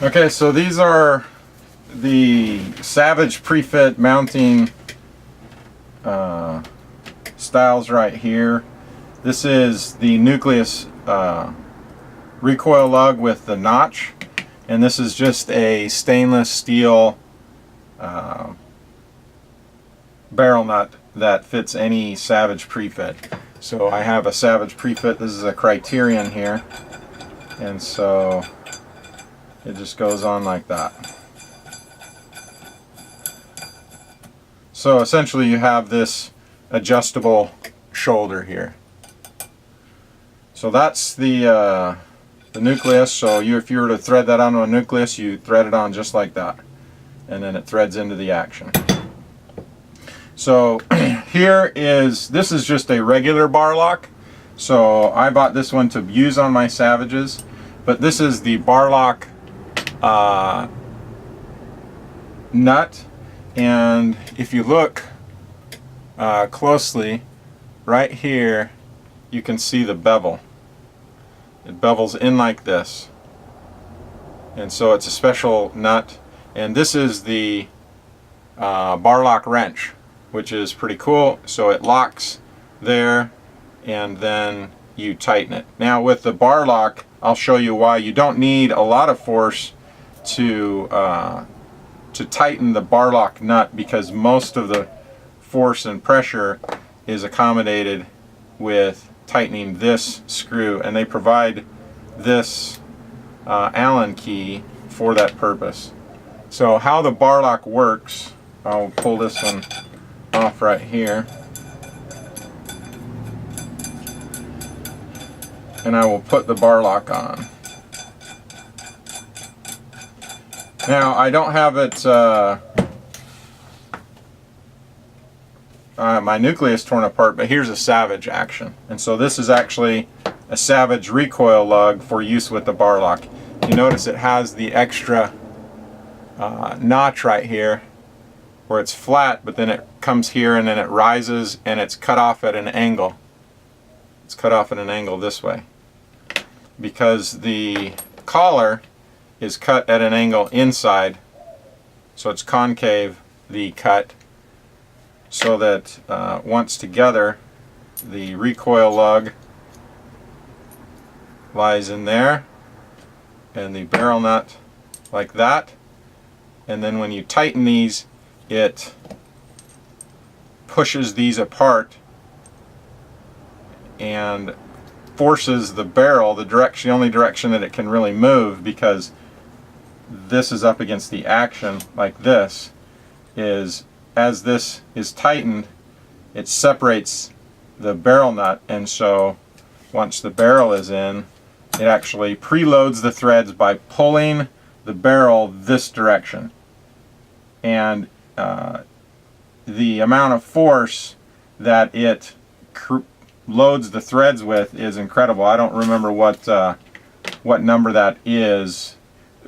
Okay, so these are the Savage Prefit mounting styles right here. This is the Nucleus recoil lug with the notch, and this is just a stainless steel barrel nut that fits any Savage Prefit. So I have a Savage Prefit. This is a Criterion here, and so it just goes on like that. So essentially you have this adjustable shoulder here. So that's the Nucleus. So if you were to thread that onto a Nucleus, you thread it on just like that, and then it threads into the action. So this is just a regular Barlock. So I bought this one to use on my Savages, but this is the Barlock nut, and if you look closely right here, you can see the bevel. It bevels in like this, and so it's a special nut. And this is the Barlock wrench, which is pretty cool. So it locks there, and then you tighten it. Now with the Barlock, I'll show you why you don't need a lot of force to tighten the Barlock nut, because most of the force and pressure is accommodated with tightening this screw, and they provide this Allen key for that purpose. So how the Barlock works, I'll pull this one off right here, and I will put the Barlock on. Now I don't have it my Nucleus torn apart, but here's a Savage action, and so this is actually a Savage recoil lug for use with the Barlock. You notice it has the extra notch right here where it's flat, but then it comes here and then it rises, and it's cut off at an angle. It's cut off at an angle this way because the collar is cut at an angle inside, so it's concave, the cut, so that once together the recoil lug lies in there and the barrel nut like that, and then when you tighten these, it pushes these apart and forces the barrel the only direction that it can really move, because this is up against the action like this, is as this is tightened, it separates the barrel nut, and so once the barrel is in, it actually preloads the threads by pulling the barrel this direction, and the amount of force that it loads the threads with is incredible. I don't remember what number that is,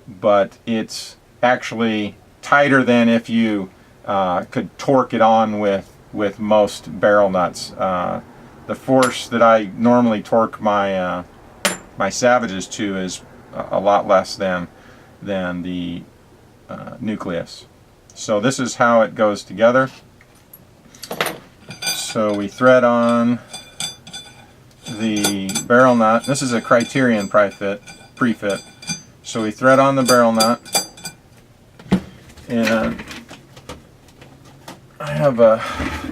but it's actually tighter than if you could torque it on with most barrel nuts. The force that I normally torque my my Savages to is a lot less than the Nucleus. So this is how it goes together. So we thread on the barrel nut. This is a Criterion Prefit. So we thread on the barrel nut, and I have a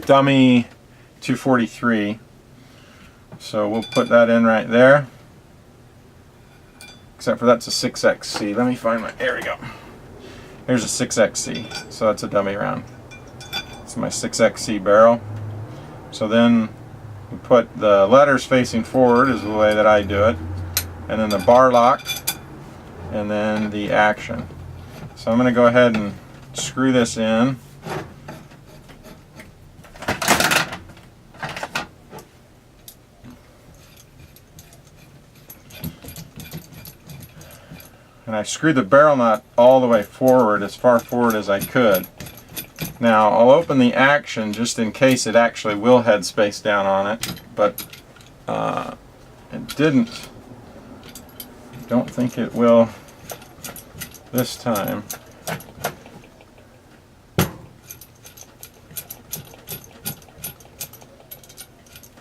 dummy 243, so we'll put that in right there, except for that's a 6XC. Let me find my, there we go. Here's a 6XC, so that's a dummy round. It's my 6XC barrel. So then we put the letters facing forward is the way that I do it, and then the Barlock, and then the action. So I'm going to go ahead and screw this in. And I screwed the barrel nut all the way forward, as far forward as I could. Now I'll open the action just in case it actually will head space down on it, but it didn't. Don't think it will this time.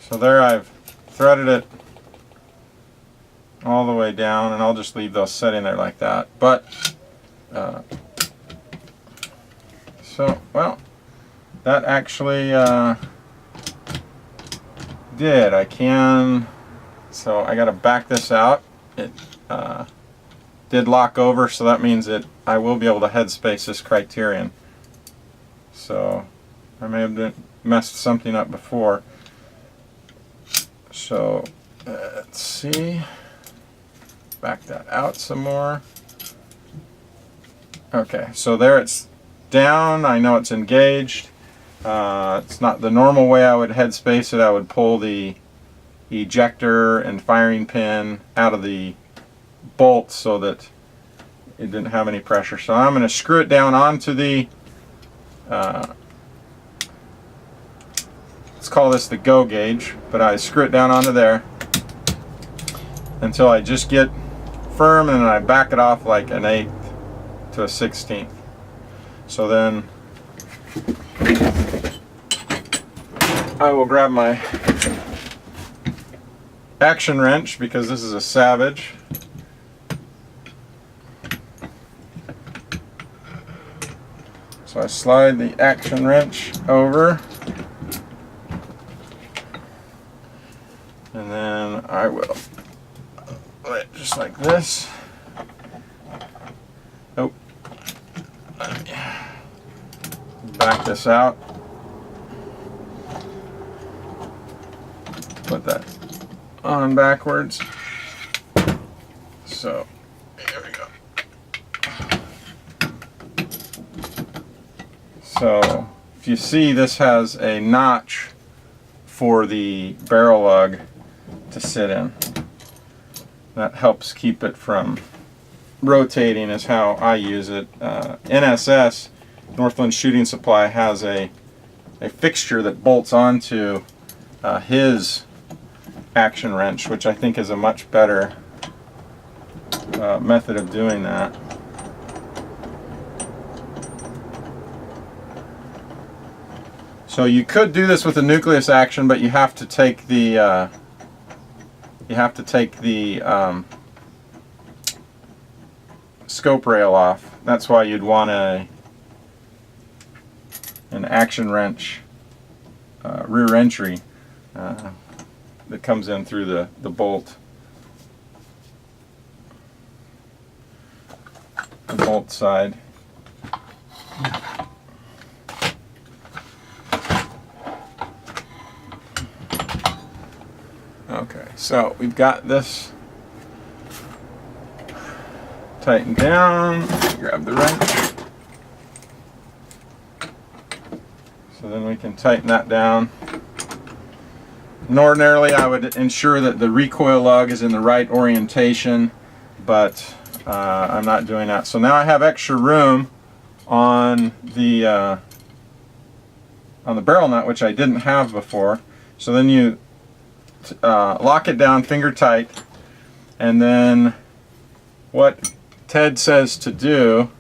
So there I've threaded it all the way down, and I'll just leave those sitting there like that. But so, well, that actually did. I can, so I got to back this out. It did lock over, so that means that I will be able to headspace this criterion. So I may have messed something up before. So let's see, back that out some more. Okay, so there it's down. I know it's engaged. It's not the normal way I would headspace it. I would pull the ejector and firing pin out of the bolt so that it didn't have any pressure. So I'm going to screw it down onto the let's call this the go gauge, but I screw it down onto there until I just get firm, and then I back it off like an 1/8 to a 1/16. So then I will grab my action wrench, because this is a Savage. So I slide the action wrench over, and then I will just like this. Oh, back this out. Put that on backwards. So there we go. So if you see, this has a notch for the barrel lug to sit in. That helps keep it from rotating, is how I use it. NSS, Northland Shooting Supply, has a fixture that bolts onto his action wrench, which I think is a much better method of doing that. So you could do this with a Nucleus action, but you have to take the scope rail off. That's why you'd want an action wrench rear entry that comes in through the bolt. The bolt side. Okay, so we've got this tightened down. Grab the wrench. So then we can tighten that down. And ordinarily I would ensure that the recoil lug is in the right orientation, but I'm not doing that. So now I have extra room on the barrel nut, which I didn't have before. So then you lock it down finger tight, and then what Ted says to do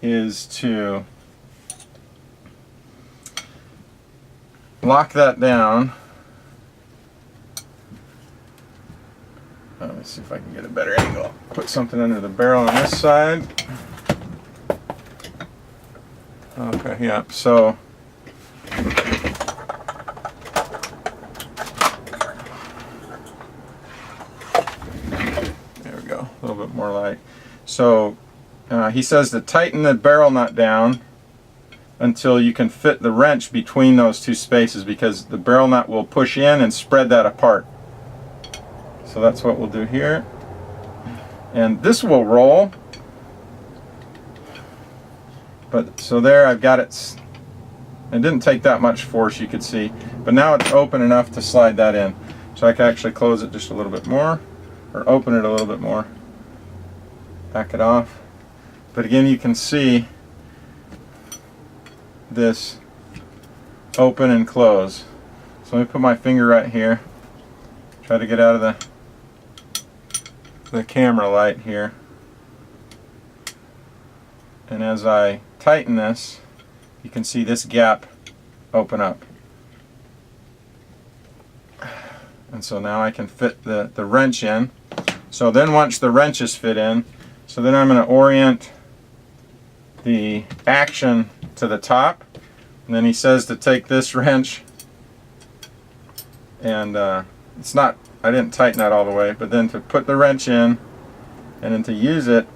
is to lock that down. Let me see if I can get a better angle. Put something under the barrel on this side. Okay, yeah, so there we go, a little bit more light. So he says to tighten the barrel nut down until you can fit the wrench between those two spaces, because the barrel nut will push in and spread that apart. So that's what we'll do here. And this will roll. But so there I've got it. It didn't take that much force, you could see. But now it's open enough to slide that in. So I can actually close it just a little bit more, or open it a little bit more. Back it off. But again, you can see this open and close. So let me put my finger right here. Try to get out of the camera light here. And as I tighten this, you can see this gap open up. And so now I can fit the wrench in. So then once the wrench is fit in, so then I'm going to orient the action to the top. And then he says to take this wrench, and it's not, I didn't tighten that all the way, but then to put the wrench in and then to use it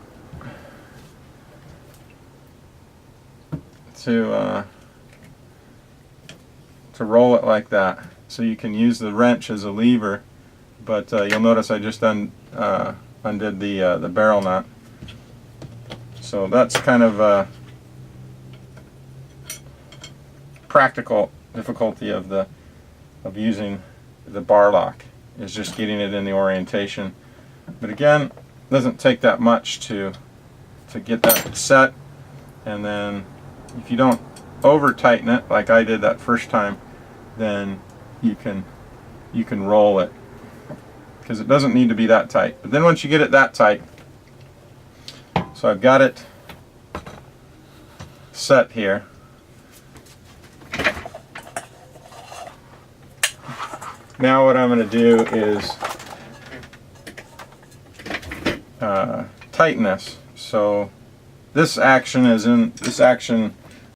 to roll it like that. So you can use the wrench as a lever, but you'll notice I just undid the barrel nut. So that's kind of a practical difficulty of using the Barlock, is just getting it in the orientation. But again, it doesn't take that much to get that set. And then if you don't over tighten it like I did that first time, then you can roll it, because it doesn't need to be that tight. But then once you get it that tight, so I've got it set here. Now what I'm going to do is tighten this. So this action